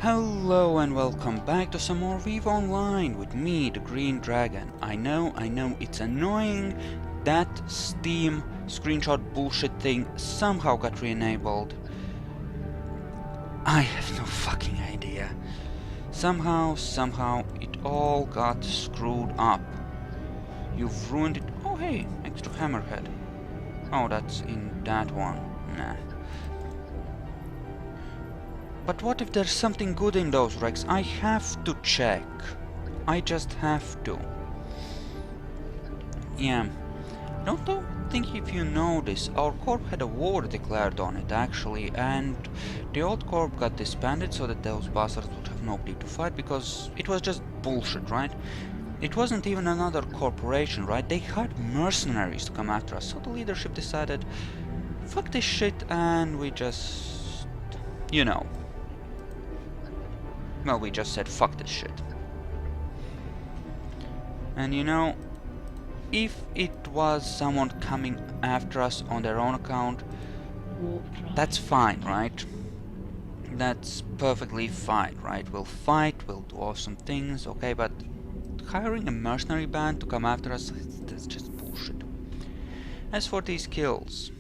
Hello and welcome back to some more ViV Online with me, the Green Dragon. I know, it's annoying that Steam screenshot bullshit thing somehow got re-enabled. I have no fucking idea. Somehow, it all got screwed up. You've ruined it. Oh hey, extra hammerhead. Oh, that's in that one. Nah. But what if there's something good in those wrecks? I have to check. I just have to. Yeah. Don't think if you know this, our corp had a war declared on it actually, and the old corp got disbanded so that those bastards would have nobody to fight, because it was just bullshit, right? It wasn't even another corporation, right? They hired mercenaries to come after us, so the leadership decided, fuck this shit, and we just... you know. Well, we just said fuck this shit. And you know, if it was someone coming after us on their own account, that's fine, right? That's perfectly fine, right? We'll fight, we'll do awesome things, okay, but hiring a mercenary band to come after us, that's just bullshit. As for these kills,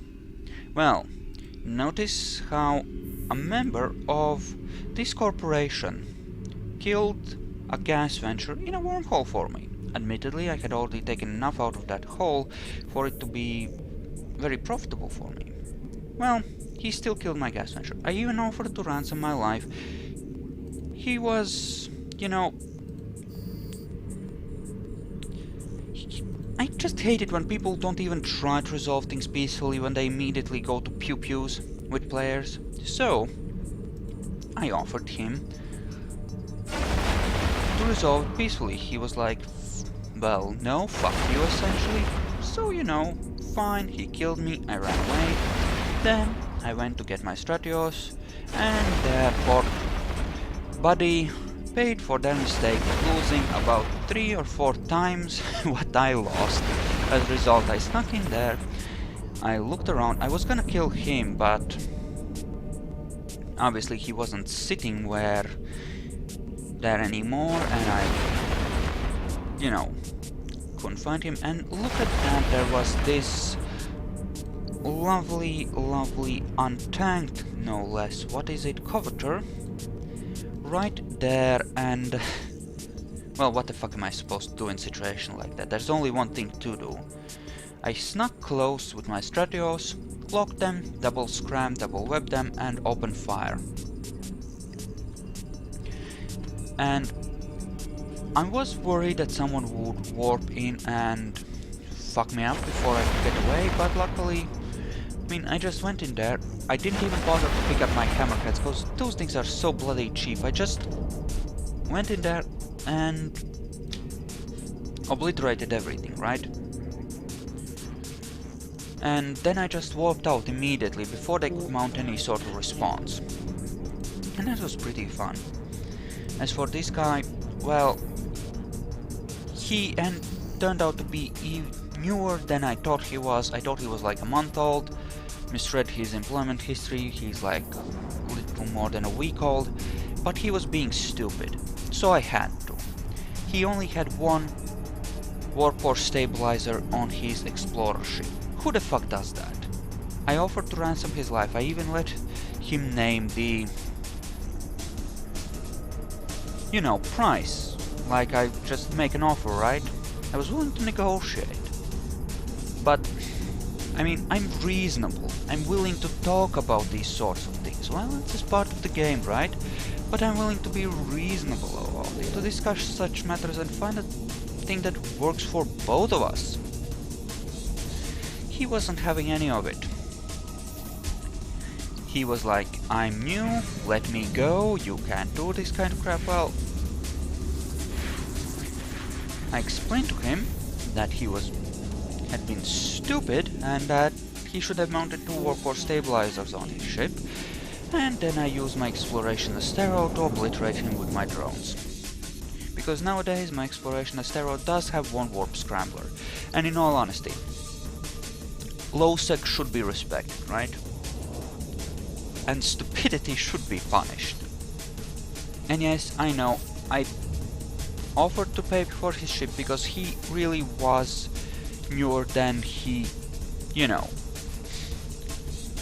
well, notice how a member of this corporation killed a gas venture in a wormhole for me. Admittedly, I had already taken enough out of that hole for it to be very profitable for me. Well, he still killed my gas venture. I even offered to ransom my life. He was, you know... I just hate it when people don't even try to resolve things peacefully, when they immediately go to pew-pews with players. So, I offered him to resolve it peacefully. He was like, well, no, fuck you, essentially. So, you know, fine, he killed me, I ran away. Then, I went to get my Stratios, and their poor buddy paid for their mistake, losing about 3 or 4 times what I lost. As a result, I snuck in there, I looked around, I was gonna kill him, but obviously he wasn't sitting there anymore, and I, you know, couldn't find him. And look at that, there was this lovely untanked, no less, what is it, coveter, right there, and well, what the fuck am I supposed to do in a situation like that? There's only one thing to do. I snuck close with my Stratios, locked them, double scram, double web them, and opened fire. And I was worried that someone would warp in and fuck me up before I could get away, but luckily, I mean, I just went in there. I didn't even bother to pick up my hammerheads, because those things are so bloody cheap. I just went in there and obliterated everything, right? And then I just warped out immediately before they could mount any sort of response. And that was pretty fun. As for this guy, well, he turned out to be newer than I thought he was. I thought he was like a month old. Misread his employment history, he's like a little more than a week old. But he was being stupid, so I had to. He only had one warp core stabilizer on his explorer ship. Who the fuck does that? I offered to ransom his life. I even let him name the, you know, price. Like, I just make an offer, right? I was willing to negotiate. But, I mean, I'm reasonable. I'm willing to talk about these sorts of things. Well, it's just part of the game, right? But I'm willing to be reasonable about it, to discuss such matters and find a thing that works for both of us. He wasn't having any of it. He was like, I'm new, let me go, you can't do this kind of crap. Well, I explained to him that he had been stupid and that he should have mounted 2 warp core stabilizers on his ship, and then I used my exploration Astero to obliterate him with my drones. Because nowadays my exploration Astero does have 1 warp scrambler, and in all honesty, low sec should be respected, right? And stupidity should be punished. And yes, I know, I offered to pay for his ship because he really was newer than he, you know,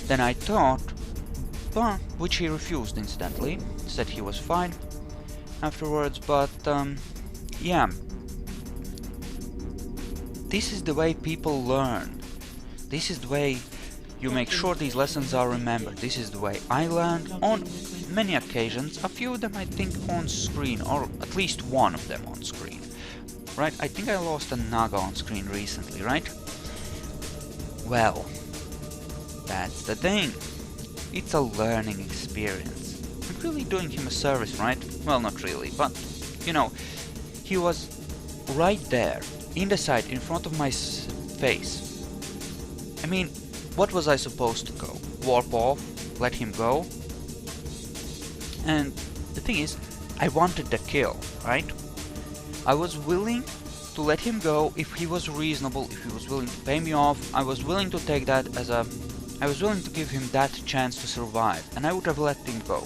than I thought, but which he refused incidentally, said he was fine afterwards, but yeah, this is the way people learn. This is the way you make sure these lessons are remembered. This is the way I learned on many occasions, a few of them I think on screen, or at least one of them on screen. Right, I think I lost a Naga on screen recently, right? Well, that's the thing. It's a learning experience. I'm really doing him a service, right? Well, not really, but, you know, he was right there, in the sight, in front of my face. I mean, what was I supposed to go? Warp off? Let him go? And the thing is, I wanted the kill, right? I was willing to let him go if he was reasonable, if he was willing to pay me off. I was willing to take that as a... I was willing to give him that chance to survive, and I would have let him go.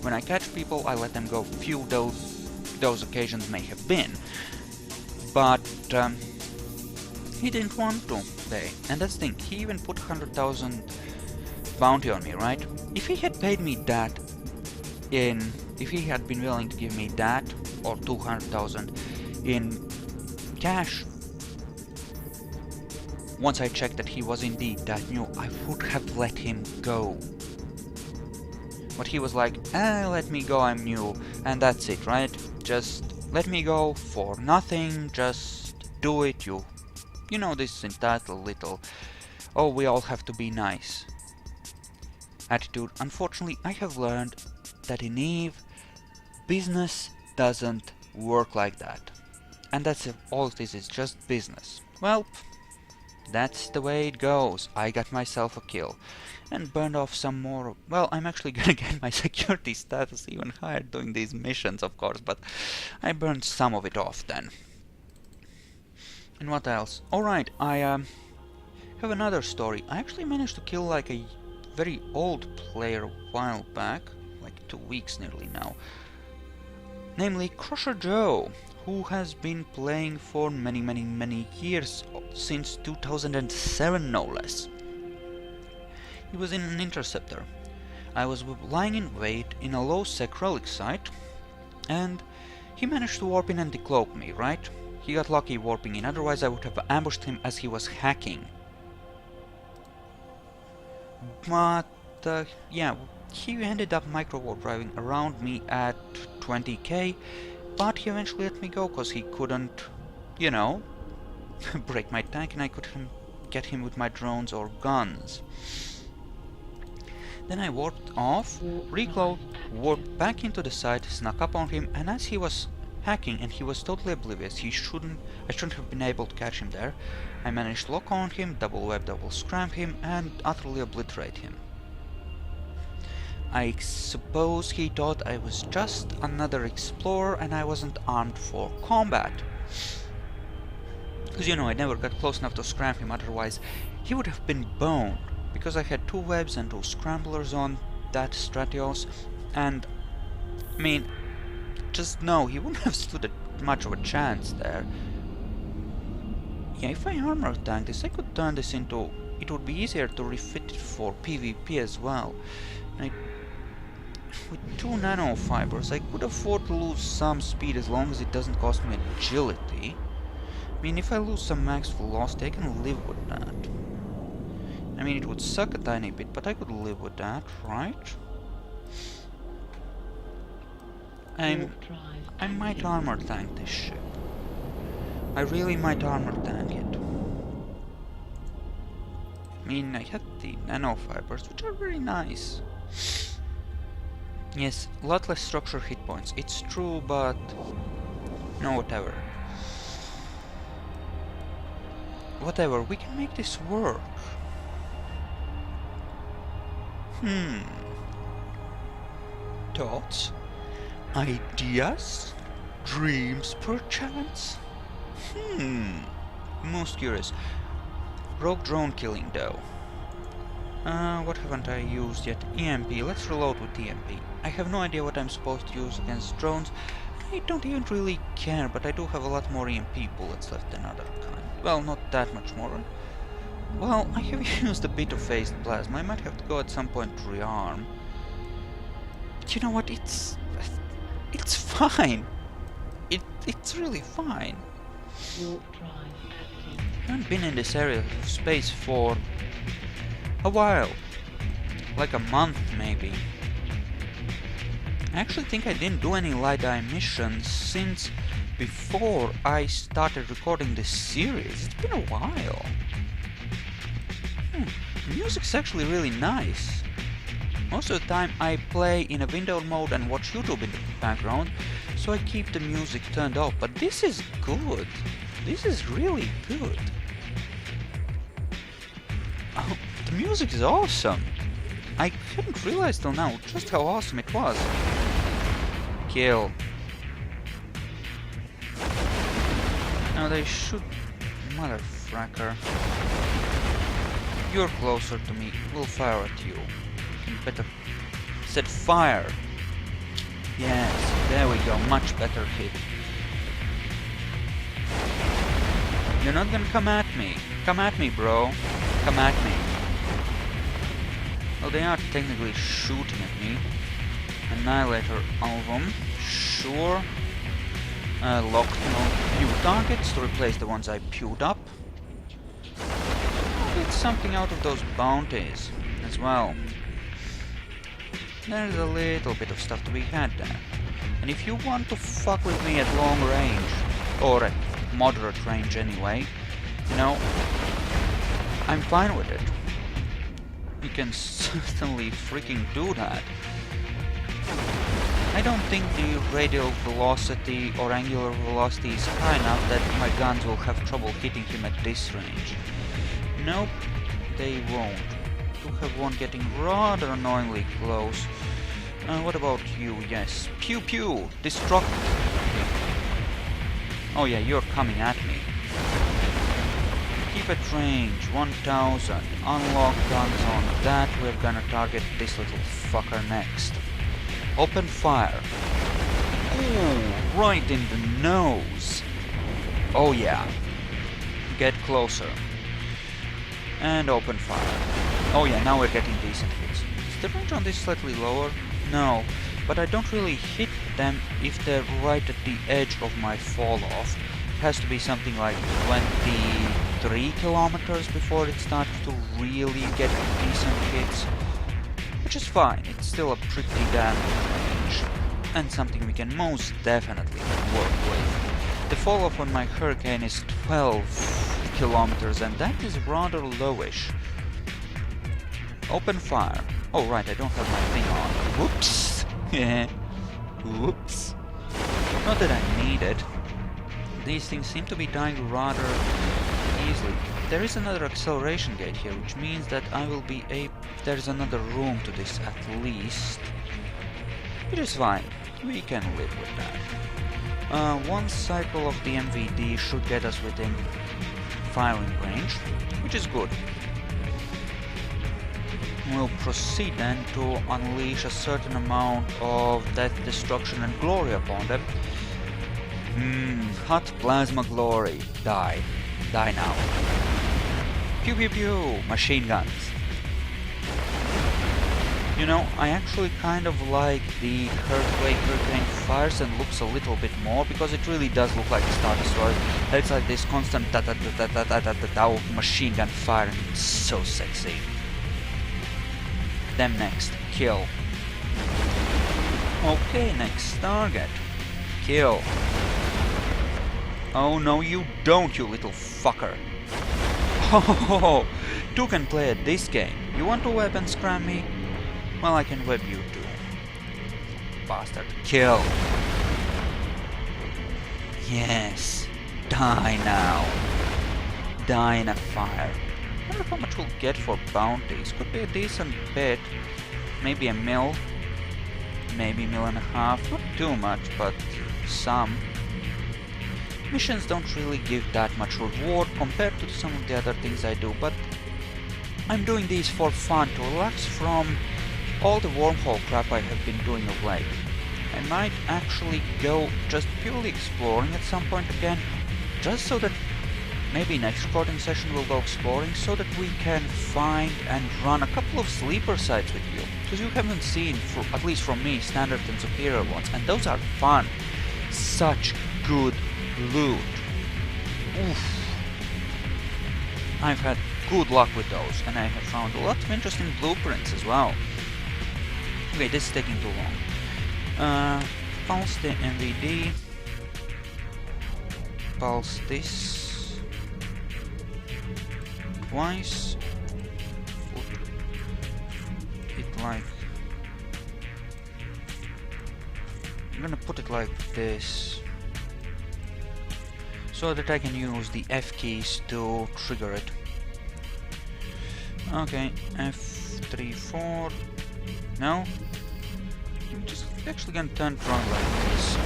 When I catch people, I let them go. Few those occasions may have been. But he didn't want to pay, and that's the thing, he even put 100,000 bounty on me, right? If he had paid me that if he had been willing to give me that, or 200,000 in cash, once I checked that he was indeed that new, I would have let him go. But he was like, let me go, I'm new, and that's it, right? Just let me go for nothing, just do it, you know, this entitled little, oh, we all have to be nice attitude. Unfortunately, I have learned that in EVE, business doesn't work like that. And that's all it is, it's just business. Well, that's the way it goes. I got myself a kill and burned off some more. Well, I'm actually gonna get my security status even higher doing these missions, of course, but I burned some of it off then. And what else? Alright, I have another story. I actually managed to kill like a very old player a while back, like 2 weeks nearly now. Namely Crusher Joe, who has been playing for many years, since 2007 no less. He was in an interceptor. I was lying in wait in a low-sec relic site, and he managed to warp in and decloak me, right? He got lucky warping in, otherwise I would have ambushed him as he was hacking. But, yeah, he ended up micro-warp driving around me at 20k, but he eventually let me go because he couldn't, you know, break my tank and I couldn't get him with my drones or guns. Then I warped off, recloaked, warped back into the site, snuck up on him, and as he was hacking and he was totally oblivious, I shouldn't have been able to catch him there. I managed to lock on him, double web, double scram him, and utterly obliterate him. I suppose he thought I was just another explorer and I wasn't armed for combat. Because, you know, I never got close enough to scram him, otherwise he would have been boned. Because I had 2 webs and 2 scramblers on that Stratios, and, I mean, just no, he wouldn't have stood much of a chance there. Yeah, if I armor tank this, I could turn this into... It would be easier to refit it for PvP as well. With 2 nanofibers, I could afford to lose some speed as long as it doesn't cost me agility. I mean, if I lose some max velocity, I can live with that. I mean, it would suck a tiny bit, but I could live with that, right? I might armor tank this ship. I really might armor tank it. I mean, I had the nanofibers, which are very nice. Yes, a lot less structure hit points. It's true, but... no, whatever. Whatever, we can make this work. Thoughts? Ideas? Dreams, perchance? Most curious. Rogue drone killing, though. What haven't I used yet? EMP. Let's reload with EMP. I have no idea what I'm supposed to use against drones. I don't even really care, but I do have a lot more EMP bullets left than other kind. Well, not that much more. Well, I have used a bit of phased plasma. I might have to go at some point to rearm. But you know what? It's fine. It's really fine. I haven't been in this area of space for a while. Like a month, maybe. I actually think I didn't do any light-eye missions since before I started recording this series. It's been a while. The music's actually really nice. Most of the time I play in a windowed mode and watch YouTube in the background, so I keep the music turned off, but this is good. This is really good. Oh, the music is awesome. I hadn't realized till now just how awesome it was. Kill. Now they should... Motherfracker. You're closer to me. We'll fire at you. Better... Said fire. Yes, there we go. Much better hit. You're not gonna come at me. Come at me, bro. Come at me. Well, they are technically shooting at me. Annihilator all of them. Sure. Locked on few targets to replace the ones I pewed up. I'll get something out of those bounties as well. There's a little bit of stuff to be had there. And if you want to fuck with me at long range, or at moderate range anyway, you know, I'm fine with it. You can certainly freaking do that. I don't think the radial velocity or angular velocity is high enough that my guns will have trouble hitting him at this range. Nope, they won't. Do have one getting rather annoyingly close. What about you? Yes. Pew pew! Destruct! Oh yeah, you're coming at me. Keep at range, 1000. Unlock guns on that. We're gonna target this little fucker next. Open fire. Ooh, right in the nose. Oh yeah. Get closer. And open fire. Oh yeah, now we're getting decent hits. Is the range on this slightly lower? No, but I don't really hit them if they're right at the edge of my fall off. It has to be something like 23 kilometers before it starts to really get decent hits. Which is fine, it's still a pretty damn range. And something we can most definitely work with. The fall off on my Hurricane is 12 kilometers and that is rather lowish. Open fire. Oh right, I don't have my thing on. Whoops! Whoops. Not that I need it. These things seem to be dying rather easily. There is another acceleration gate here, which means that I will be there's another room to this at least. Which is fine. We can live with that. One cycle of the MVD should get us within firing range, which is good. We'll proceed then to unleash a certain amount of death, destruction and glory upon them. Hot plasma glory. Die. Die now. Pew pew pew. Machine guns. You know, I actually kind of like the Hurricane fires and looks a little bit more because it really does look like a Star Destroyer. It's like this constant da-da-da-da-da-da-da of machine gun fire and it's so sexy. Them next. Kill. Okay, next target. Kill. Oh no you don't, you little fucker. Oh, two can play at this game. You want to weapon scram me? Well, I can web you too. Bastard. Kill. Yes. Die now. Die in a fire. I wonder how much we'll get for bounties. Could be a decent bit. Maybe a mil. Maybe $1.5 million. Not too much, but some. Missions don't really give that much reward compared to some of the other things I do, but I'm doing these for fun, to relax from all the wormhole crap I have been doing of late. I might actually go just purely exploring at some point again, just so that maybe next recording session we'll go exploring, so that we can find and run a couple of sleeper sites with you, because you haven't seen, at least from me, standard and superior ones, and those are fun. Such good loot. Oof. I've had good luck with those, and I have found a lot of interesting blueprints as well. Okay, this is taking too long. Pulse the MVD. Pulse this. Twice. Put it like... I'm gonna put it like this, so that I can use the F keys to trigger it. Okay, F3, 4. No? I'm just actually gonna turn it around like this.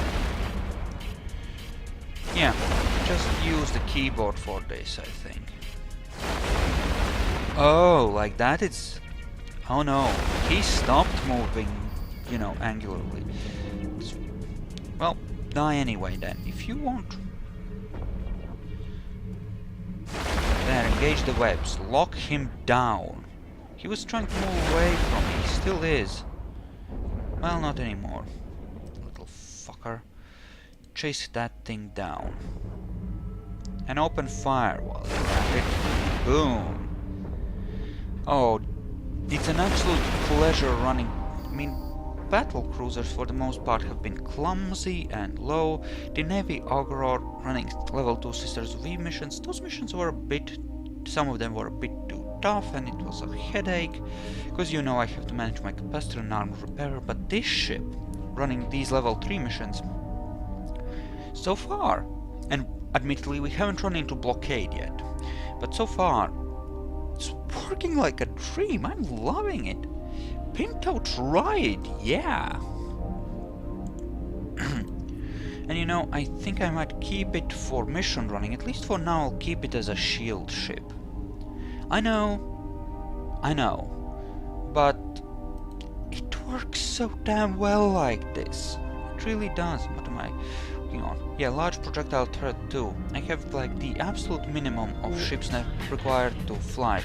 Yeah, just use the keyboard for this, I think. Oh, like that it's... Oh no, he stopped moving, you know, angularly. Well, die anyway then, if you want. There, engage the webs, lock him down. He was trying to move away from me, he still is. Well, not anymore. Little fucker. Chase that thing down. And open fire while you're at it. Boom. Oh, it's an absolute pleasure running. I mean, battle cruisers for the most part have been clumsy and low. The Navy Aurora running level 2 Sisters of Eve missions, those missions were a bit... some of them were a bit too tough and it was a headache, because you know I have to manage my capacitor and armor repairer, but this ship, running these level 3 missions, so far, and admittedly we haven't run into blockade yet, but so far, it's working like a dream. I'm loving it. Pinto tried, yeah. And you know, I think I might keep it for mission running. At least for now, I'll keep it as a shield ship. I know, but it works so damn well like this. It really does. What am I working on? Yeah, large projectile turret 2. I have like the absolute minimum of ships required to fly.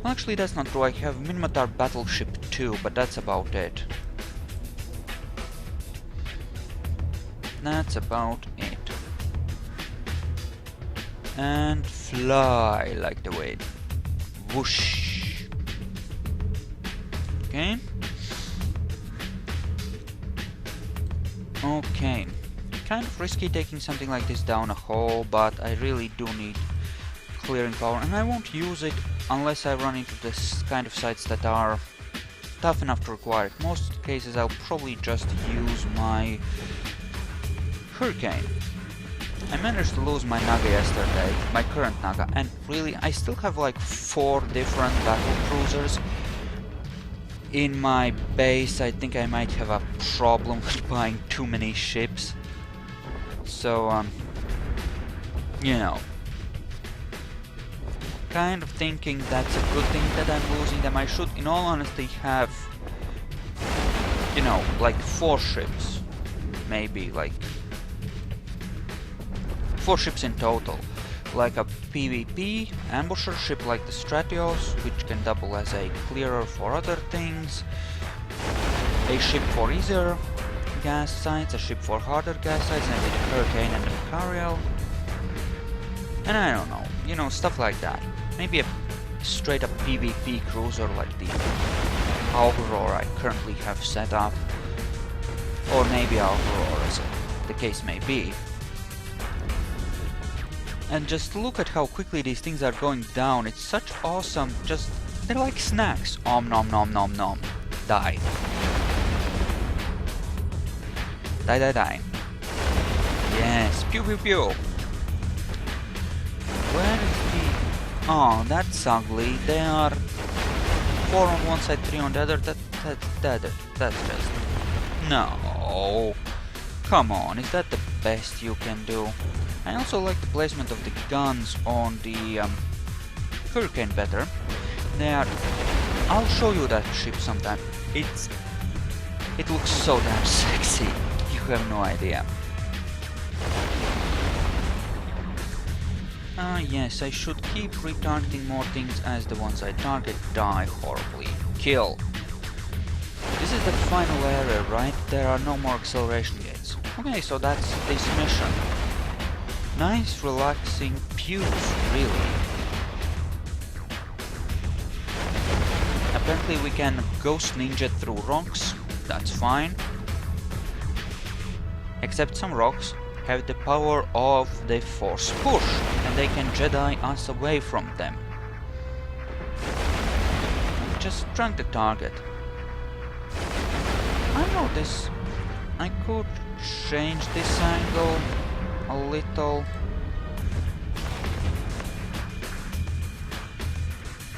Well, actually that's not true. I have Minimatar battleship 2, but that's about it. That's about it. And fly like the wind. Whoosh. Okay. Okay. Kind of risky taking something like this down a hole, but I really do need clearing power, and I won't use it unless I run into this kind of sites that are tough enough to require it. Most cases I'll probably just use my Hurricane. I managed to lose my Naga yesterday, my current Naga, and really I still have like 4 different battle cruisers in my base. I think I might have a problem with buying too many ships. So, you know, kind of thinking that's a good thing that I'm losing them. I should, in all honesty, have, you know, like 4 ships, maybe like 4 ships in total, like a PvP ambusher ship like the Stratios, which can double as a clearer for other things, a ship for easier gas sites, a ship for harder gas sites, maybe the Hurricane and the Macariel, and I don't know, you know, stuff like that. Maybe a straight up PvP cruiser like the Aurora I currently have set up, or maybe Aurora as the case may be. And just look at how quickly these things are going down. It's such awesome, just, they're like snacks. Om nom nom nom nom. Die. Die die die. Yes, pew pew pew. Where is the... Oh, that's ugly. They are 4 on one side, 3 on the other. That's just... No. Come on, is that the best you can do? I also like the placement of the guns on the Hurricane better. There. I'll show you that ship sometime. It looks so damn sexy. You have no idea. Ah yes, I should keep retargeting more things as the ones I target die horribly. Kill. This is the final area, right? There are no more acceleration gates. Okay, so that's this mission. Nice, relaxing pews, really. Apparently we can ghost ninja through rocks. That's fine. Except some rocks have the power of the Force Push, and they can Jedi us away from them. Just drunk the target. I know this. I could change this angle a little.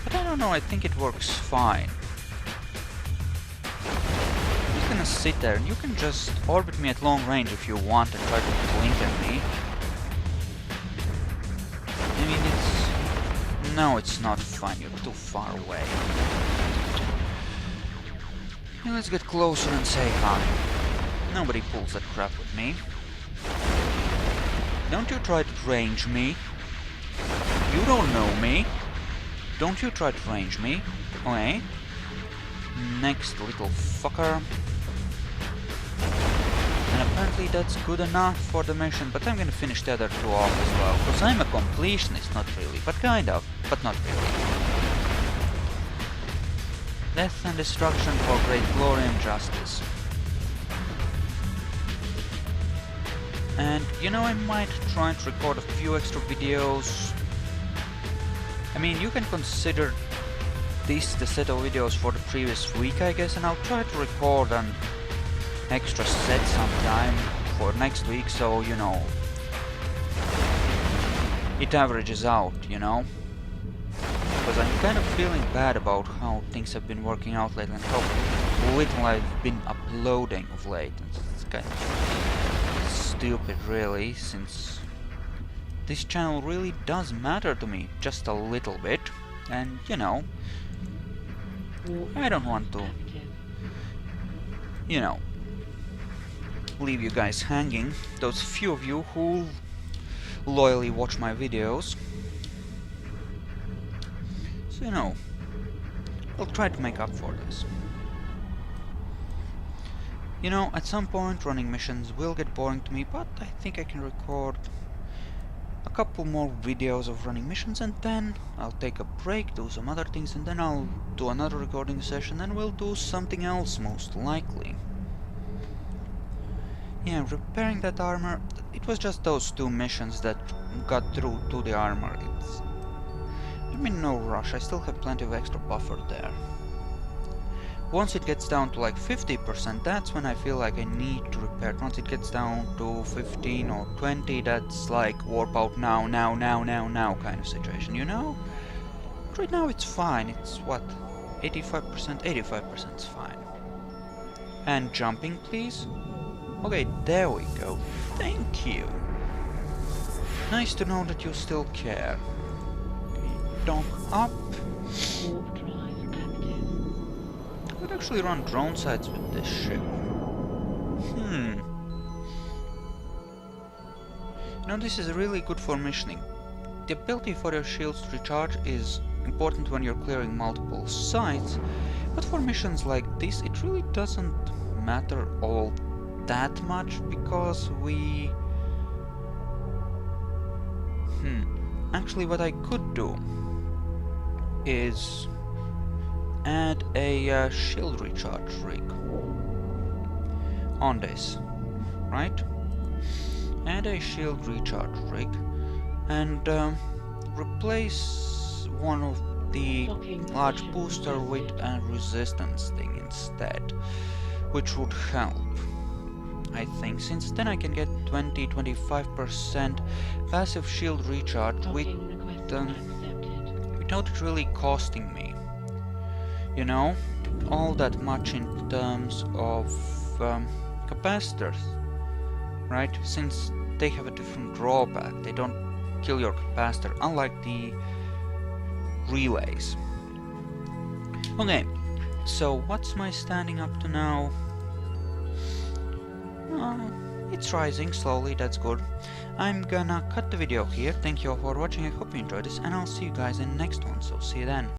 But I don't know, I think it works fine. I'm just gonna sit there, and you can just orbit me at long range if you want and try to blink at me. I mean, it's... No, it's not fun, you're too far away. Yeah, let's get closer and say hi. Nobody pulls that crap with me. Don't you try to range me. You don't know me. Don't you try to range me. Okay. Next, little fucker. And apparently that's good enough for the mission, but I'm gonna finish the other two off as well, because I'm a completionist, not really, but kind of, but not really. Death and destruction for great glory and justice. And, you know, I might try to record a few extra videos. I mean, you can consider this the set of videos for the previous week, I guess, and I'll try to record an extra set sometime for next week, so, you know, it averages out, you know? Because I'm kind of feeling bad about how things have been working out lately and how little I've been uploading of late. It's kind of stupid, really, since this channel really does matter to me just a little bit, and, you know, I don't want to, you know, leave you guys hanging, those few of you who loyally watch my videos. So, you know, I'll try to make up for this. You know, at some point running missions will get boring to me, but I think I can record a couple more videos of running missions, and then I'll take a break, do some other things, and then I'll do another recording session, and we'll do something else most likely. Yeah, repairing that armor, it was just those two missions that got through to the armor. I'm in no rush, I still have plenty of extra buffer there. Once it gets down to like 50%, that's when I feel like I need to repair it. Once it gets down to 15 or 20, that's like warp out now kind of situation, you know? Right now it's fine, it's what, 85%? 85% is fine. And jumping, please? Okay, there we go. Thank you. Nice to know that you still care. Dock up. I could actually run drone sites with this ship. Now this is really good for missioning. The ability for your shields to recharge is important when you're clearing multiple sites, but for missions like this it really doesn't matter all that much, because we... Actually, what I could do is add a shield recharge rig on this, right? Add a shield recharge rig and replace one of the large booster with a resistance thing instead, which would help, I think, since then I can get 20-25% passive shield recharge without it really costing me, you know, all that much in terms of capacitors, right? Since they have a different drawback, they don't kill your capacitor, unlike the relays. Okay, so what's my standing up to now? It's rising slowly, that's good. I'm gonna cut the video here. Thank you all for watching, I hope you enjoyed this, and I'll see you guys in the next one, so see you then.